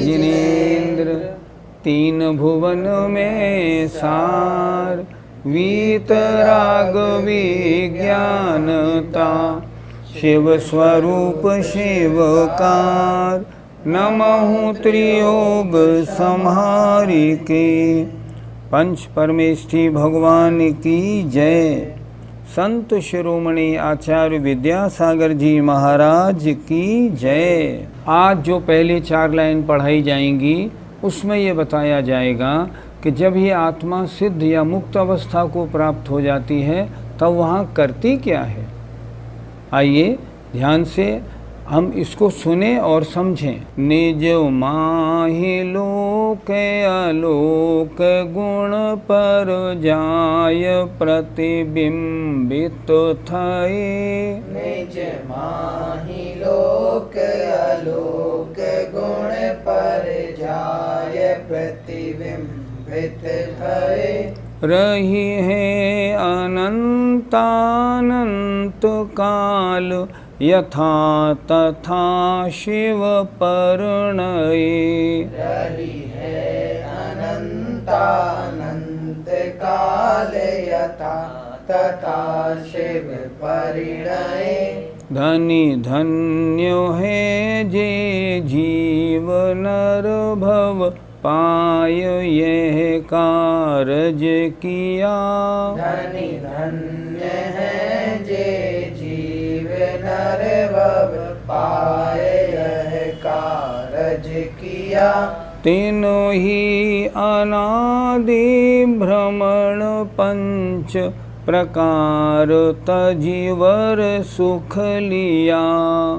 जिनेन्द्र तीन भुवन में सार, वीतराग विज्ञानता, शिव स्वरूप शिवकार, नमहु त्रियोग संहारी के। पंच परमेष्ठी भगवान की जय। संत शिरोमणि आचार्य विद्यासागर जी महाराज की जय। आज जो पहले 4 लाइन पढ़ाई जाएंगी उसमें ये बताया जाएगा कि जब ये आत्मा सिद्ध या मुक्त अवस्था को प्राप्त हो जाती है तब वहाँ करती क्या है। आइए ध्यान से हम इसको सुने और समझें। निज माहि लोक आलोक गुण पर जाय प्रतिबिंबित थये। निज माहि लोक आलोक गुण पर जाय प्रतिबिंबित थये। रही है अनंतानंत काल यथा तथा शिव परिणये। रही है अनंतानंत काल यथा तथा शिव परिणये। धनी धन्य है जे जीव नर भव पाय यह कारज किया। धनी धन्य है जे जीव नर भव पाय यह कारज किया। तीनों ही अनादि भ्रमण पंच प्रकार तजीवर सुख लिया।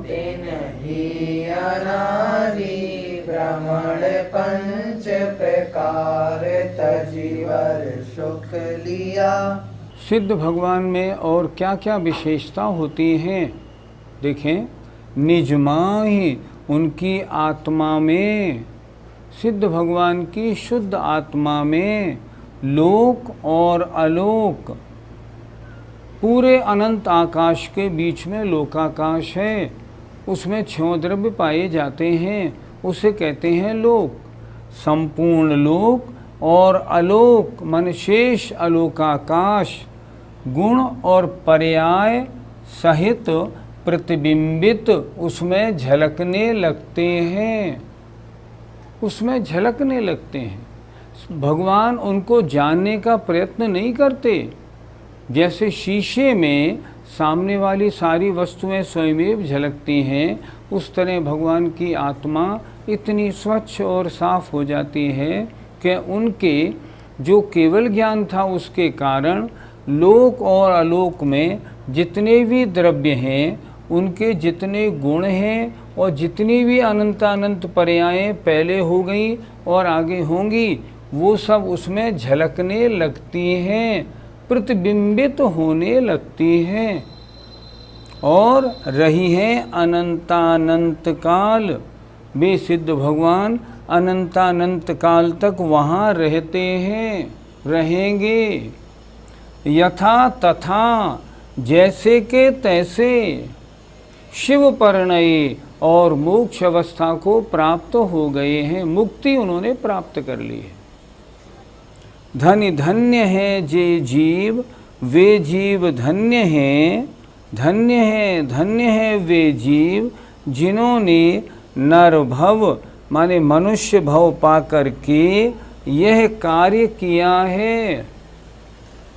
तीन ही अनादि भ्रमण पंच प्रकार तजीवर सुख लिया। सिद्ध भगवान में और क्या क्या विशेषता होती हैं देखें। निजमाहि उनकी आत्मा में, सिद्ध भगवान की शुद्ध आत्मा में लोक और अलोक, पूरे अनंत आकाश के बीच में लोकाकाश है, उसमें 6 द्रव्य पाए जाते हैं, उसे कहते हैं लोक। संपूर्ण लोक और अलोक मन शेष अलोकाकाश गुण और पर्याय सहित प्रतिबिंबित उसमें झलकने लगते हैं, उसमें झलकने लगते हैं। भगवान उनको जानने का प्रयत्न नहीं करते। जैसे शीशे में सामने वाली सारी वस्तुएं स्वयमेव झलकती हैं, उस तरह भगवान की आत्मा इतनी स्वच्छ और साफ हो जाती है कि उनके जो केवल ज्ञान था उसके कारण लोक और अलोक में जितने भी द्रव्य हैं, उनके जितने गुण हैं और जितनी भी अनंतानंत पर्यायें पहले हो गई और आगे होंगी, वो सब उसमें झलकने लगती हैं, प्रतिबिंबित होने लगती हैं। और रही हैं अनंतानंत काल, वे सिद्ध भगवान अनंतानंत काल तक वहाँ रहते हैं, रहेंगे। यथा तथा जैसे के तैसे शिव परिणय और मोक्ष अवस्था को प्राप्त हो गए हैं, मुक्ति उन्होंने प्राप्त कर ली है। धन्य धन्य है जे जीव, वे जीव धन्य हैं, धन्य है वे जीव जिन्होंने नर भव माने मनुष्य भव पाकर के यह कार्य किया है।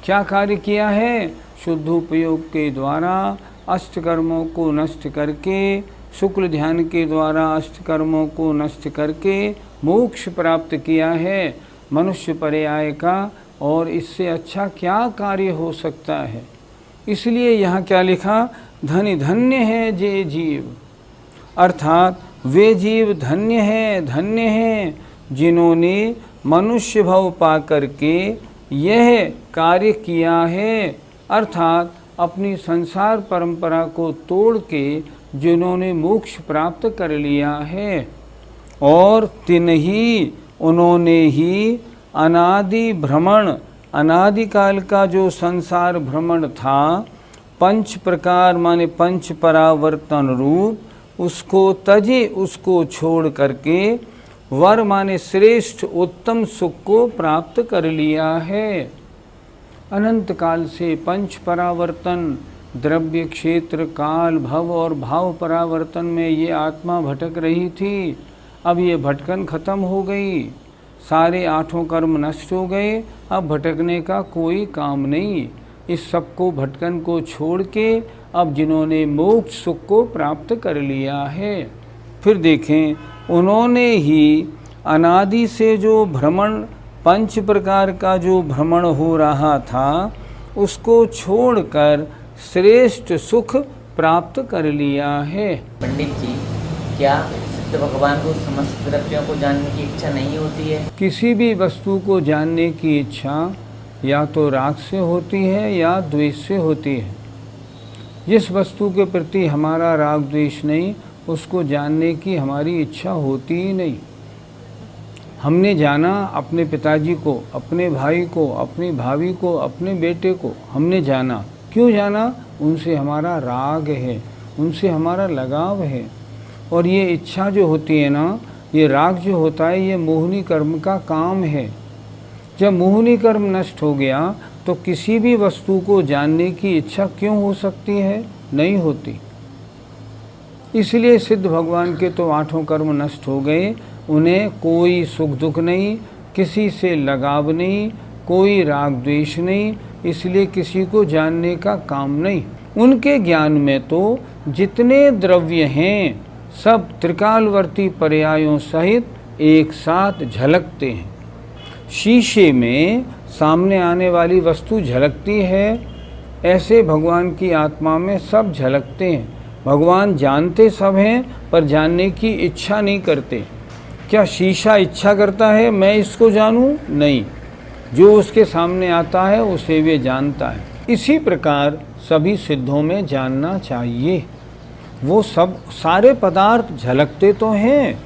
क्या कार्य किया है? शुद्ध उपयोग के द्वारा अष्टकर्मों को नष्ट करके, शुक्ल ध्यान के द्वारा अष्टकर्मों को नष्ट करके मोक्ष प्राप्त किया है मनुष्य पर्याय का। और इससे अच्छा क्या कार्य हो सकता है? इसलिए यहाँ क्या लिखा? धन्य धन्य है जे जीव। अर्थात वे जीव धन्य हैं जिन्होंने मनुष्य भव पा करके यह कार्य किया है, अर्थात अपनी संसार परंपरा को तोड़ के जिन्होंने मोक्ष प्राप्त कर लिया है। और तिन्ही उन्होंने ही अनादि भ्रमण, अनादिकाल का जो संसार भ्रमण था, पंच प्रकार माने पंच परावर्तन रूप, उसको तजे, उसको छोड़ करके वर माने श्रेष्ठ उत्तम सुख को प्राप्त कर लिया है। अनंत काल से पंच परावर्तन, द्रव्य, क्षेत्र, काल, भव और भाव परावर्तन में ये आत्मा भटक रही थी। अब ये भटकन खत्म हो गई, सारे आठों कर्म नष्ट हो गए, अब भटकने का कोई काम नहीं। इस सब को भटकन को छोड़ के अब जिन्होंने मोक्ष सुख को प्राप्त कर लिया है। फिर देखें, उन्होंने ही अनादि से जो भ्रमण, पंच प्रकार का जो भ्रमण हो रहा था, उसको छोड़कर श्रेष्ठ सुख प्राप्त कर लिया है। पंडित जी, क्या सिद्ध भगवान को समस्त द्रव्यों को जानने की इच्छा नहीं होती है? किसी भी वस्तु को जानने की इच्छा या तो राग से होती है या द्वेष से होती है। जिस वस्तु के प्रति हमारा राग द्वेष नहीं, उसको जानने की हमारी इच्छा होती ही नहीं। हमने जाना अपने पिताजी को, अपने भाई को, अपनी भाभी को, अपने बेटे को हमने जाना। क्यों जाना? उनसे हमारा राग है, उनसे हमारा लगाव है। और ये इच्छा जो होती है ना, ये राग जो होता है, ये मोहनी कर्म का काम है। जब मोहनी कर्म नष्ट हो गया तो किसी भी वस्तु को जानने की इच्छा क्यों हो सकती है? नहीं होती। इसलिए सिद्ध भगवान के तो आठों कर्म नष्ट हो गए, उन्हें कोई सुख दुख नहीं, किसी से लगाव नहीं, कोई राग द्वेष नहीं, इसलिए किसी को जानने का काम नहीं। उनके ज्ञान में तो जितने द्रव्य हैं सब त्रिकालवर्ती पर्यायों सहित एक साथ झलकते हैं। शीशे में सामने आने वाली वस्तु झलकती है, ऐसे भगवान की आत्मा में सब झलकते हैं। भगवान जानते सब हैं पर जानने की इच्छा नहीं करते। क्या शीशा इच्छा करता है मैं इसको जानूं? नहीं, जो उसके सामने आता है उसे वे जानता है। इसी प्रकार सभी सिद्धों में जानना चाहिए। वो सब सारे पदार्थ झलकते तो हैं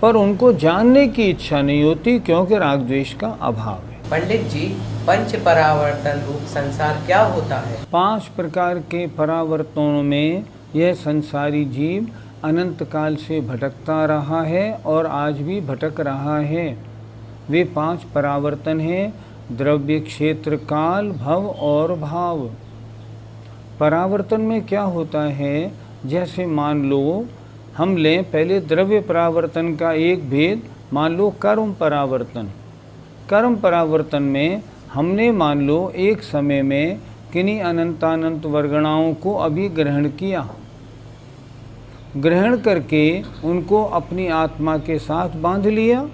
पर उनको जानने की इच्छा नहीं होती, क्योंकि राग द्वेष का अभाव है। पंडित जी, पंच परावर्तन रूप संसार क्या होता है? 5 प्रकार के परावर्तनों में यह संसारी जीव अनंत काल से भटकता रहा है और आज भी भटक रहा है। वे 5 परावर्तन हैं: द्रव्य, क्षेत्र, काल, भव और भाव। परावर्तन में क्या होता है? जैसे मान लो हम लें पहले द्रव्य परावर्तन का एक भेद, मान लो कर्म परावर्तन। कर्म परावर्तन में हमने मान लो एक समय में किन्हीं अनंतानंत वर्गणाओं को अभी ग्रहण किया, ग्रहण करके उनको अपनी आत्मा के साथ बांध लिया।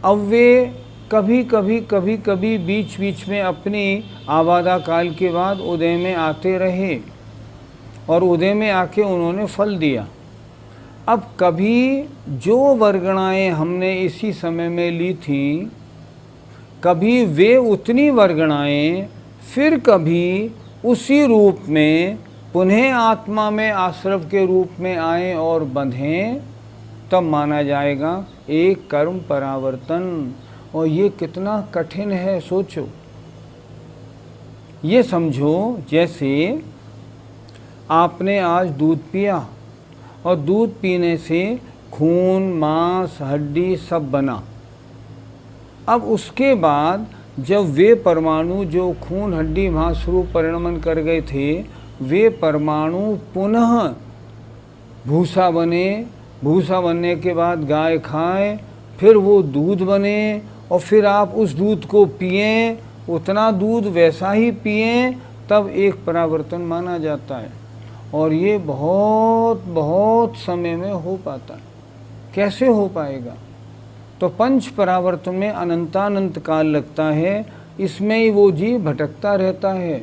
अब वे कभी कभी बीच बीच में अपनी आबादा काल के बाद उदय में आते रहे और उदय में आके उन्होंने फल दिया। अब कभी जो वर्गणाएं हमने इसी समय में ली थीं, कभी वे उतनी वर्गणाएं फिर कभी उसी रूप में पुनः आत्मा में आश्रव के रूप में आए और बंधें, तब माना जाएगा एक कर्म परावर्तन। और ये कितना कठिन है सोचो। ये समझो जैसे आपने आज दूध पिया और दूध पीने से खून, मांस, हड्डी सब बना। अब उसके बाद जब वे परमाणु जो खून, हड्डी, मांस रूप परिणमन कर गए थे, वे परमाणु पुनः भूसा बने। भूसा बनने के बाद गाय खाए, फिर वो दूध बने और फिर आप उस दूध को पिएं, उतना दूध वैसा ही पिएं, तब एक परावर्तन माना जाता है। और ये बहुत समय में हो पाता है। कैसे हो पाएगा? तो पंच परावर्तन में अनंतानंत काल लगता है, इसमें ही वो जीव भटकता रहता है।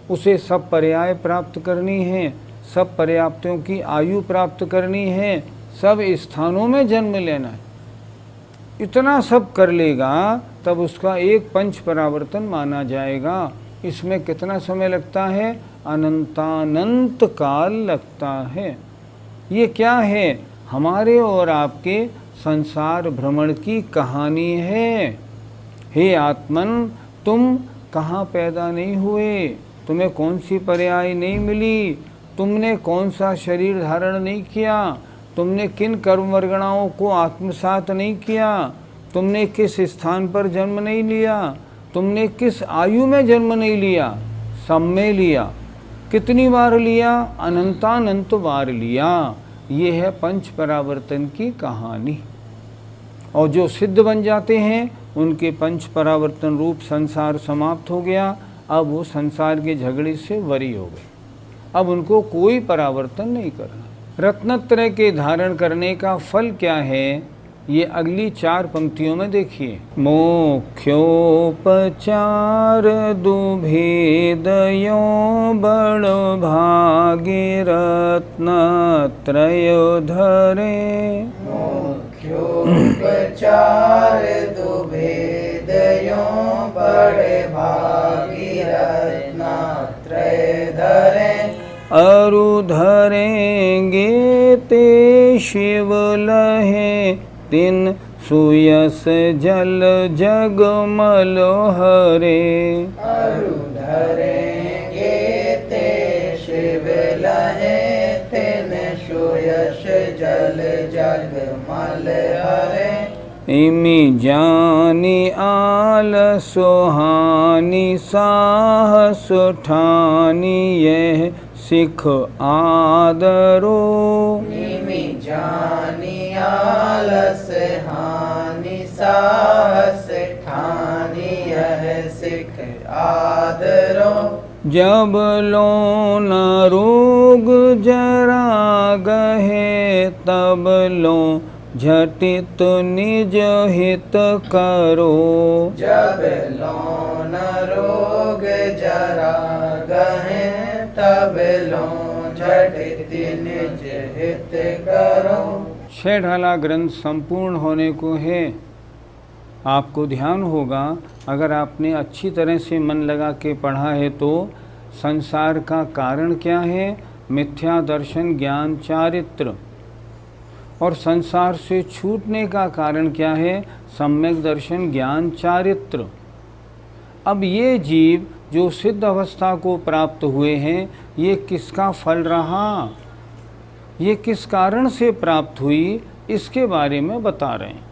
उसे सब पर्याय प्राप्त करनी है, सब पर्याप्तियों की आयु प्राप्त करनी है, सब स्थानों में जन्म लेना है, इतना सब कर लेगा तब उसका एक पंच परावर्तन माना जाएगा। इसमें कितना समय लगता है? अनंतानंत काल लगता है। ये क्या है? हमारे और आपके संसार भ्रमण की कहानी है। हे आत्मन, तुम कहाँ पैदा नहीं हुए, तुम्हें कौन सी पर्याय नहीं मिली, तुमने कौन सा शरीर धारण नहीं किया, तुमने किन कर्म वर्गणाओं को आत्मसात नहीं किया, तुमने किस स्थान पर जन्म नहीं लिया, तुमने किस आयु में जन्म नहीं लिया, सब में लिया। कितनी बार लिया? अनंतानंत बार लिया। ये है पंच परावर्तन की कहानी। और जो सिद्ध बन जाते हैं उनके पंच परावर्तन रूप संसार समाप्त हो गया। अब वो संसार के झगड़े से वरी हो गए, अब उनको कोई परावर्तन नहीं करना। रत्नत्रय के धारण करने का फल क्या है, ये अगली 4 पंक्तियों में देखिए। मोक्षोपचार दुभेदयो बड़ भागे रत्नत्रय धरे। मोक्षोपचार दुभेदयो बड़े भागी रत्नत्रय धरे। अरु धरेंगे ते शिव लहे, तिन सुयस जल जगमल हरे। अरु धरेंगे ते शिव लहे, तिन सुयस जल जगमल हरे। इमि जानी आल सुहानी साहस ठानी, यह सिख आदरो। निमि जानी आलस हानि, साहस ठानी, यह सिख आदरो। जब लो न रोग जरा गहे, तब लो झटित निज हित करो। जब लो न रोग जरा गहे, तब लो झटित निज हित करो। 6 ढाला ग्रंथ संपूर्ण होने को है। आपको ध्यान होगा, अगर आपने अच्छी तरह से मन लगा के पढ़ा है तो संसार का कारण क्या है, मिथ्या दर्शन ज्ञान चारित्र, और संसार से छूटने का कारण क्या है, सम्यक दर्शन ज्ञान चारित्र। अब ये जीव जो सिद्ध अवस्था को प्राप्त हुए हैं, ये किसका फल रहा, ये किस कारण से प्राप्त हुई, इसके बारे में बता रहे हैं।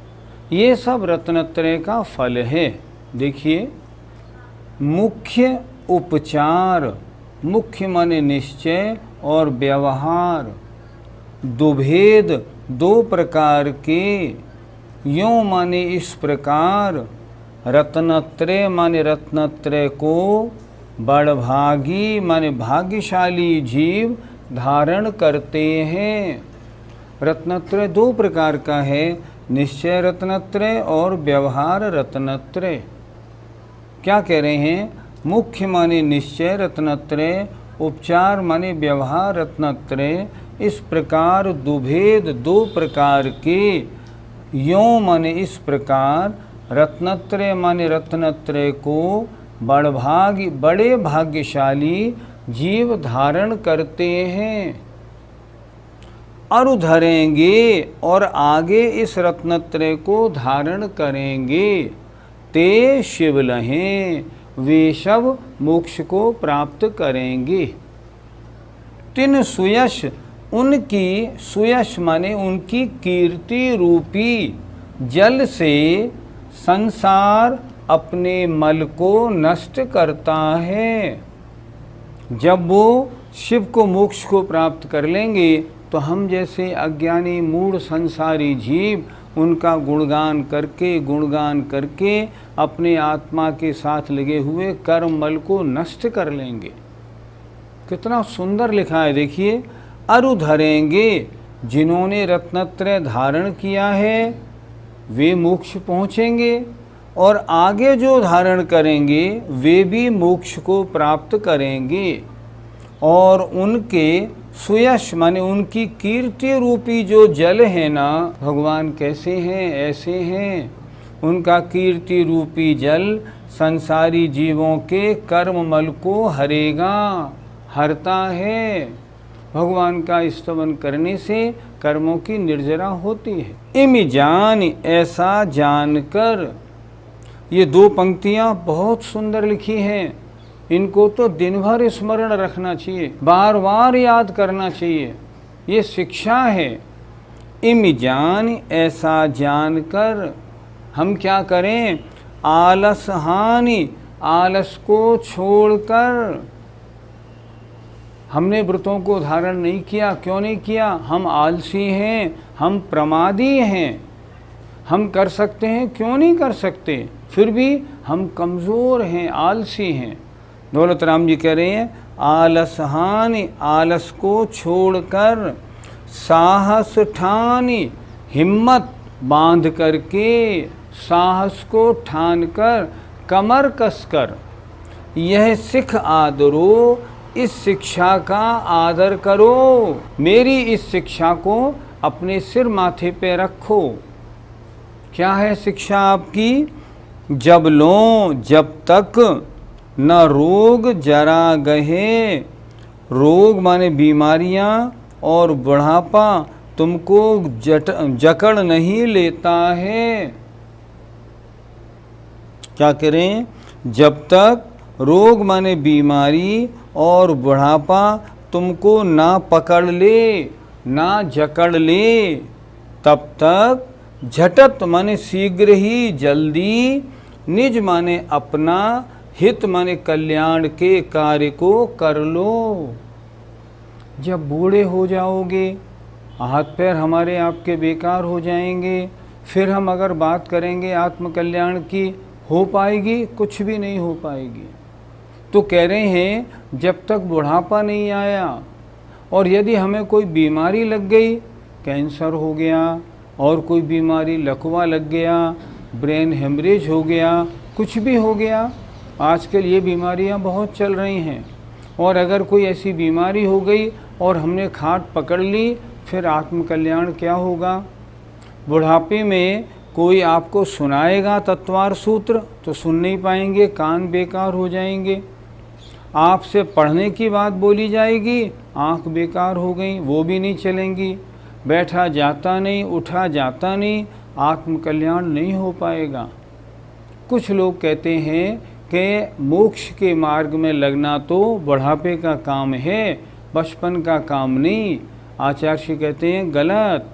ये सब रत्नत्रय का फल है। देखिए, मुख्य उपचार, मुख्य माने निश्चय और व्यवहार, दुभेद 2 प्रकार के, यों माने इस प्रकार, रत्नत्रय माने रत्नत्रय को, बड़भागी माने भाग्यशाली जीव धारण करते हैं। रत्नत्रय 2 प्रकार का है, निश्चय रत्नत्रय और व्यवहार रत्नत्रय। क्या कह रहे हैं, मुख्य माने निश्चय रत्नत्रय, उपचार माने व्यवहार रत्नत्रय, इस प्रकार दुभेद 2 प्रकार के, यों माने इस प्रकार, रत्नत्रय माने रत्नत्रय को बड़े भाग्यशाली जीव धारण करते हैं। अरु धरेंगे, और आगे इस रत्नत्रय को धारण करेंगे, ते शिव लहें, वे सब मोक्ष को प्राप्त करेंगे। तिन सुयश, उनकी सुयश माने उनकी कीर्ति रूपी जल से संसार अपने मल को नष्ट करता है। जब वो शिव को मोक्ष को प्राप्त कर लेंगे तो हम जैसे अज्ञानी मूढ़ संसारी जीव उनका गुणगान करके अपने आत्मा के साथ लगे हुए कर्म मल को नष्ट कर लेंगे। कितना सुंदर लिखा है, देखिए। अरु धरेंगे, जिन्होंने रत्नत्रय धारण किया है वे मोक्ष पहुँचेंगे, और आगे जो धारण करेंगे वे भी मोक्ष को प्राप्त करेंगे। और उनके सुयश माने उनकी कीर्ति रूपी जो जल है ना, भगवान कैसे हैं, ऐसे हैं। उनका कीर्ति रूपी जल संसारी जीवों के कर्म मल को हरेगा, हरता है। भगवान का स्तवन करने से कर्मों की निर्जरा होती है। इम जान ऐसा जानकर, ये 2 पंक्तियां बहुत सुंदर लिखी हैं। इनको तो दिन भर स्मरण रखना चाहिए, बार बार याद करना चाहिए। ये शिक्षा है। इम जान ऐसा जानकर हम क्या करें, आलस हानि, आलस को छोड़कर। हमने व्रतों को धारण नहीं किया, क्यों नहीं किया? हम आलसी हैं, हम प्रमादी हैं। हम कर सकते हैं, क्यों नहीं कर सकते? फिर भी हम कमज़ोर हैं, आलसी हैं। दौलत राम जी कह रहे हैं, आलस हानि, आलस को छोड़कर, साहस ठानी, हिम्मत बांध करके, साहस को ठान कर, कमर कसकर, यह सिख आदरो, इस शिक्षा का आदर करो। मेरी इस शिक्षा को अपने सिर माथे पे रखो। क्या है शिक्षा आपकी? जब लो जब तक न रोग जरा गहे, रोग माने बीमारियां और बुढ़ापा तुमको जकड़ नहीं लेता है। क्या करें? जब तक रोग माने बीमारी और बुढ़ापा तुमको ना पकड़ ले, ना जकड़ ले, तब तक झटत माने शीघ्र ही, जल्दी, निज माने अपना, हित माने कल्याण के कार्य को कर लो। जब बूढ़े हो जाओगे, हाथ पैर हमारे आपके बेकार हो जाएंगे, फिर हम अगर बात करेंगे आत्मकल्याण की, हो पाएगी? कुछ भी नहीं हो पाएगी। तो कह रहे हैं जब तक बुढ़ापा नहीं आया, और यदि हमें कोई बीमारी लग गई, कैंसर हो गया और कोई बीमारी, लकवा लग गया, ब्रेन हेमरेज हो गया, कुछ भी हो गया, आजकल ये बीमारियां बहुत चल रही हैं। और अगर कोई ऐसी बीमारी हो गई और हमने खाट पकड़ ली, फिर आत्मकल्याण क्या होगा? बुढ़ापे में कोई आपको सुनाएगा तत्वार सूत्र तो सुन नहीं पाएंगे, कान बेकार हो जाएंगे। आपसे पढ़ने की बात बोली जाएगी, आँख बेकार हो गई, वो भी नहीं चलेंगी। बैठा जाता नहीं, उठा जाता नहीं, आत्मकल्याण नहीं हो पाएगा। कुछ लोग कहते हैं कि मोक्ष के मार्ग में लगना तो बुढ़ापे का काम है, बचपन का काम नहीं। आचार्य कहते हैं गलत।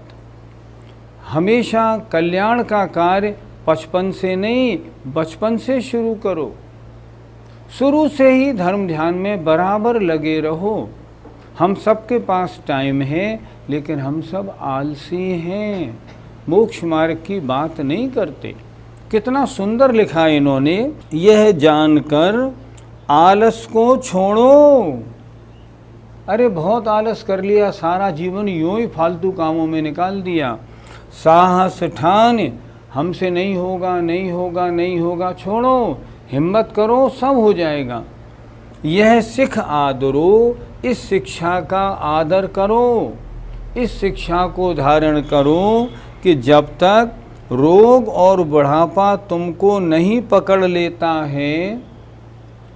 हमेशा कल्याण का कार्य 55 से नहीं, बचपन से शुरू करो। शुरू से ही धर्म ध्यान में बराबर लगे रहो। हम सबके पास टाइम है, लेकिन हम सब आलसी हैं, मोक्ष मार्ग की बात नहीं करते। कितना सुंदर लिखा इन्होंने, यह जानकर आलस को छोड़ो। अरे बहुत आलस कर लिया, सारा जीवन यूं ही फालतू कामों में निकाल दिया। साहस ठान, हमसे नहीं होगा, नहीं होगा, नहीं होगा, छोड़ो, हिम्मत करो, सब हो जाएगा। यह सिख आदरो, इस शिक्षा का आदर करो, इस शिक्षा को धारण करो कि जब तक रोग और बुढ़ापा तुमको नहीं पकड़ लेता है,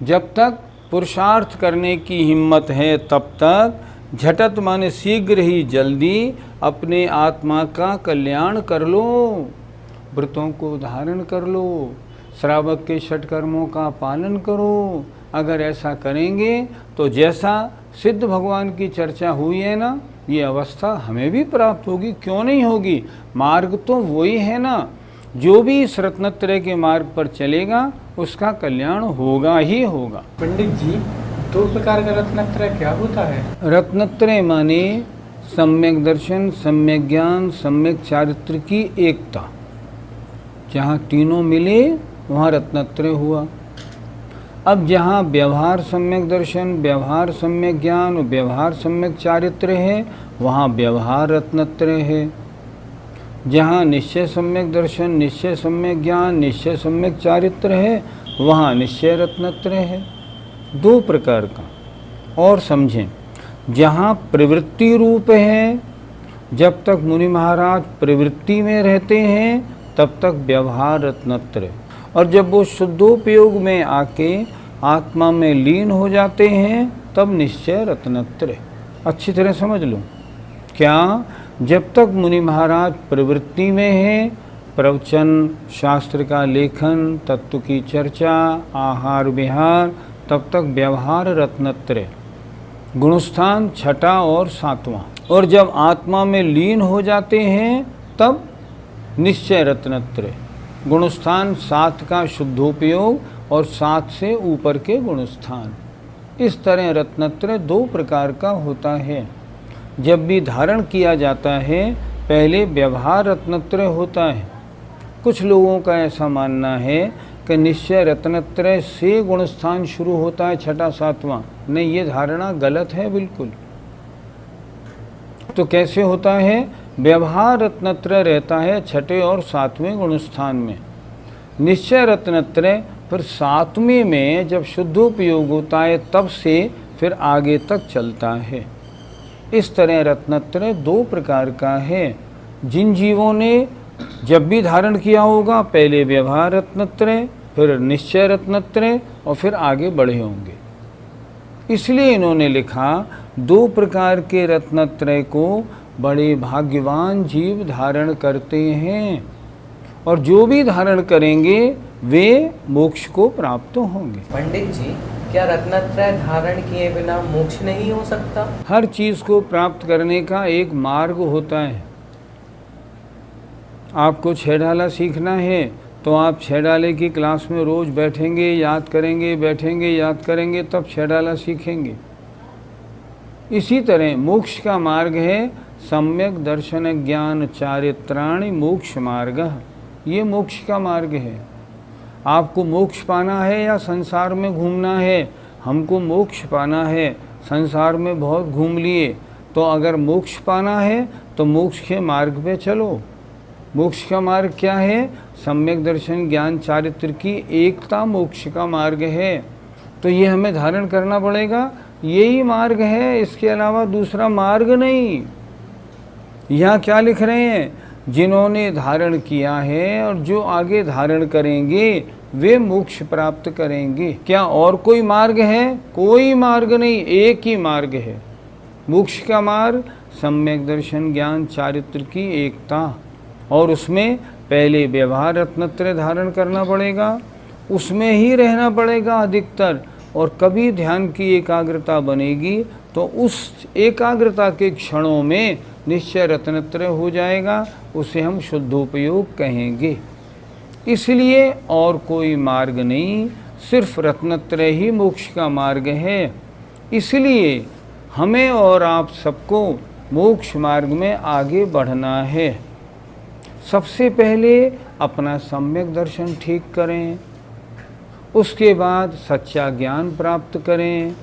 जब तक पुरुषार्थ करने की हिम्मत है, तब तक झटत माने शीघ्र ही, जल्दी अपने आत्मा का कल्याण कर लो, व्रतों को धारण कर लो, श्रावक के षटकर्मों का पालन करो। अगर ऐसा करेंगे तो जैसा सिद्ध भगवान की चर्चा हुई है ना, ये अवस्था हमें भी प्राप्त होगी। क्यों नहीं होगी? मार्ग तो वही है ना। जो भी इस रत्नत्रय के मार्ग पर चलेगा उसका कल्याण होगा ही होगा। पंडित जी, 2 प्रकार का रत्नत्रय क्या होता है? रत्नत्रय माने सम्यक दर्शन, सम्यक ज्ञान, सम्यक चारित्र की एकता। जहाँ तीनों मिले वहाँ रत्नत्रय हुआ। अब जहाँ व्यवहार सम्यक दर्शन, व्यवहार सम्यक ज्ञान, व्यवहार सम्यक चारित्र है, वहाँ व्यवहार रत्नत्रय है। जहाँ निश्चय सम्यक दर्शन, निश्चय सम्यक ज्ञान, निश्चय सम्यक चारित्र है, वहाँ निश्चय रत्नत्रय है। 2 प्रकार का। और समझें, जहाँ प्रवृत्ति रूप है, जब तक मुनि महाराज प्रवृत्ति में रहते हैं तब तक व्यवहार रत्नत्रय, और जब वो शुद्धोपयोग में आके आत्मा में लीन हो जाते हैं तब निश्चय रत्नत्रय। अच्छी तरह समझ लो। क्या? जब तक मुनि महाराज प्रवृत्ति में है, प्रवचन, शास्त्र का लेखन, तत्व की चर्चा, आहार विहार, तब तक व्यवहार रत्नत्रय, गुणस्थान छठा और सातवां। और जब आत्मा में लीन हो जाते हैं तब निश्चय रत्नत्रय, गुणस्थान 7 का शुद्धोपयोग और 7 से ऊपर के गुणस्थान। इस तरह रत्नत्रय 2 प्रकार का होता है। जब भी धारण किया जाता है पहले व्यवहार रत्नत्रय होता है। कुछ लोगों का ऐसा मानना है कि निश्चय रत्नत्रय से गुणस्थान शुरू होता है छठा सातवां। नहीं, ये धारणा गलत है बिल्कुल। तो कैसे होता है? व्यवहार रत्नत्रय रहता है छठे और सातवें गुणस्थान में, निश्चय रत्नत्रय फिर सातवें में जब शुद्धोपयोग होता है तब से फिर आगे तक चलता है। इस तरह रत्नत्रय 2 प्रकार का है। जिन जीवों ने जब भी धारण किया होगा पहले व्यवहार रत्नत्रय, फिर निश्चय रत्नत्रय और फिर आगे बढ़े होंगे। इसलिए इन्होंने लिखा 2 प्रकार के रत्नत्रय को बड़े भाग्यवान जीव धारण करते हैं, और जो भी धारण करेंगे वे मोक्ष को प्राप्त होंगे। पंडित जी, क्या रत्नत्रय धारण किए बिना मोक्ष नहीं हो सकता? हर चीज़ को प्राप्त करने का एक मार्ग होता है। आपको छेड़ाला सीखना है तो आप छेड़ाले की क्लास में रोज़ बैठेंगे, याद करेंगे, बैठेंगे, याद करेंगे, तब छेड़ाला सीखेंगे। इसी तरह मोक्ष का मार्ग है सम्यक दर्शन ज्ञान चारित्राणि मोक्ष मार्ग। ये मोक्ष का मार्ग है। आपको मोक्ष पाना है या संसार में घूमना है? हमको मोक्ष पाना है। संसार में बहुत घूम लिए, तो अगर मोक्ष पाना है तो मोक्ष के मार्ग पे चलो। मोक्ष का मार्ग क्या है? सम्यक दर्शन ज्ञान चारित्र की एकता मोक्ष का मार्ग है। तो ये हमें धारण करना पड़ेगा। यही मार्ग है, इसके अलावा दूसरा मार्ग नहीं। यहाँ क्या लिख रहे हैं? जिन्होंने धारण किया है और जो आगे धारण करेंगे वे मोक्ष प्राप्त करेंगे। क्या और कोई मार्ग है? कोई मार्ग नहीं, एक ही मार्ग है। मोक्ष का मार्ग सम्यक दर्शन ज्ञान चारित्र की एकता, और उसमें पहले व्यवहार रत्नत्रय धारण करना पड़ेगा, उसमें ही रहना पड़ेगा अधिकतर। और कभी ध्यान की एकाग्रता बनेगी तो उस एकाग्रता के क्षणों में निश्चय रत्नत्रय हो जाएगा। उसे हम शुद्धोपयोग कहेंगे। इसलिए और कोई मार्ग नहीं, सिर्फ रत्नत्रय ही मोक्ष का मार्ग है। इसलिए हमें और आप सबको मोक्ष मार्ग में आगे बढ़ना है। सबसे पहले अपना सम्यक दर्शन ठीक करें, उसके बाद सच्चा ज्ञान प्राप्त करें,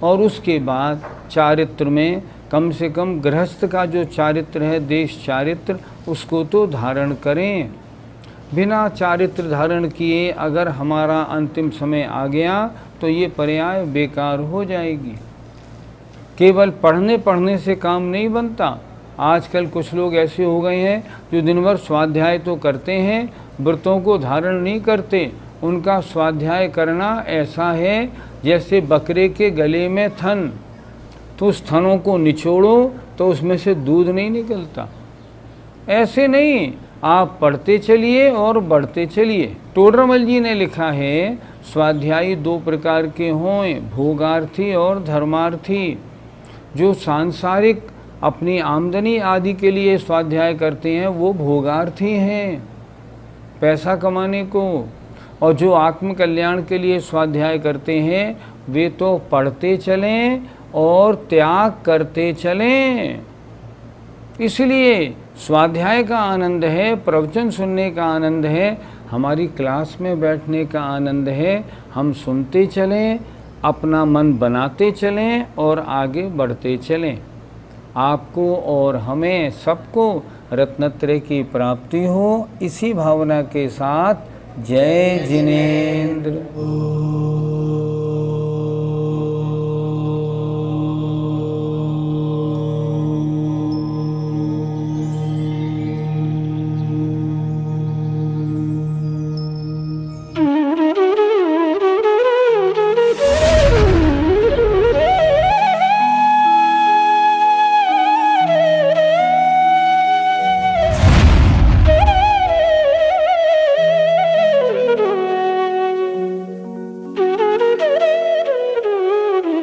और उसके बाद चारित्र में कम से कम गृहस्थ का जो चारित्र है, देश चारित्र, उसको तो धारण करें। बिना चारित्र धारण किए अगर हमारा अंतिम समय आ गया तो ये पर्याय बेकार हो जाएगी। केवल पढ़ने से काम नहीं बनता। आजकल कुछ लोग ऐसे हो गए हैं जो दिन भर स्वाध्याय तो करते हैं, व्रतों को धारण नहीं करते। उनका स्वाध्याय करना ऐसा है जैसे बकरे के गले में थन, तो उस थनों को निचोड़ो तो उसमें से दूध नहीं निकलता। ऐसे नहीं, आप पढ़ते चलिए और बढ़ते चलिए। टोडरमल जी ने लिखा है स्वाध्यायी 2 प्रकार के हों, भोगार्थी और धर्मार्थी। जो सांसारिक अपनी आमदनी आदि के लिए स्वाध्याय करते हैं वो भोगार्थी हैं, पैसा कमाने को। और जो आत्मकल्याण के लिए स्वाध्याय करते हैं वे तो पढ़ते चलें और त्याग करते चलें। इसलिए स्वाध्याय का आनंद है, प्रवचन सुनने का आनंद है, हमारी क्लास में बैठने का आनंद है। हम सुनते चलें, अपना मन बनाते चलें और आगे बढ़ते चलें। आपको और हमें सबको रत्नत्रय की प्राप्ति हो, इसी भावना के साथ जय जिनेंद्र।